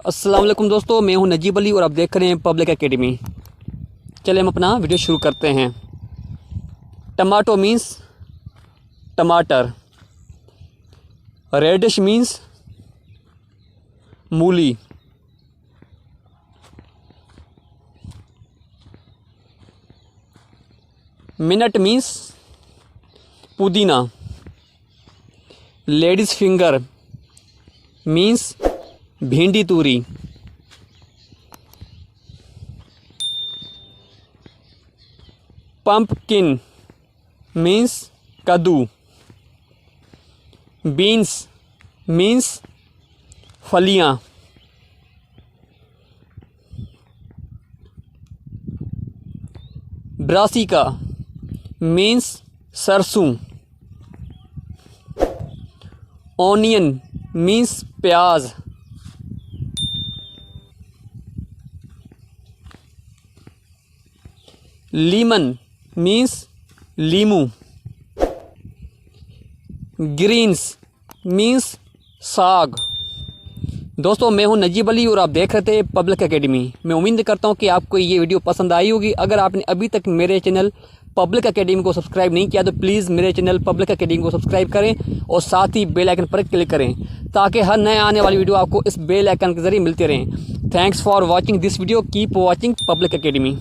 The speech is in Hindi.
अस्सलाम वालेकुम दोस्तों, मैं हूं नजीब अली और आप देख रहे हैं पब्लिक एकेडमी। चलिए हम अपना वीडियो शुरू करते हैं। टमाटो मीन्स टमाटर, रेडिश मीन्स मूली, मिनट मीन्स पुदीना, लेडीज़ फिंगर मीन्स भिंडी तूरी, पंपकिन मीन्स कद्दू, बीन्स मीन्स फलियां, ब्रासिका मीन्स सरसों, ऑनियन मीन्स प्याज, लीमन मीन्स लीमू, ग्रीन्स मीन्स साग। दोस्तों मैं हूं नजीब अली और आप देख रहे थे पब्लिक एकेडमी। मैं उम्मीद करता हूं कि आपको ये वीडियो पसंद आई होगी। अगर आपने अभी तक मेरे चैनल पब्लिक एकेडमी को सब्सक्राइब नहीं किया तो प्लीज़ मेरे चैनल पब्लिक एकेडमी को सब्सक्राइब करें और साथ ही बेल आइकन पर क्लिक करें ताकि हर नए आने वाली वीडियो आपको इस बेल आइकन के जरिए मिलते रहें। Thanks for watching this video. Keep watching public academy.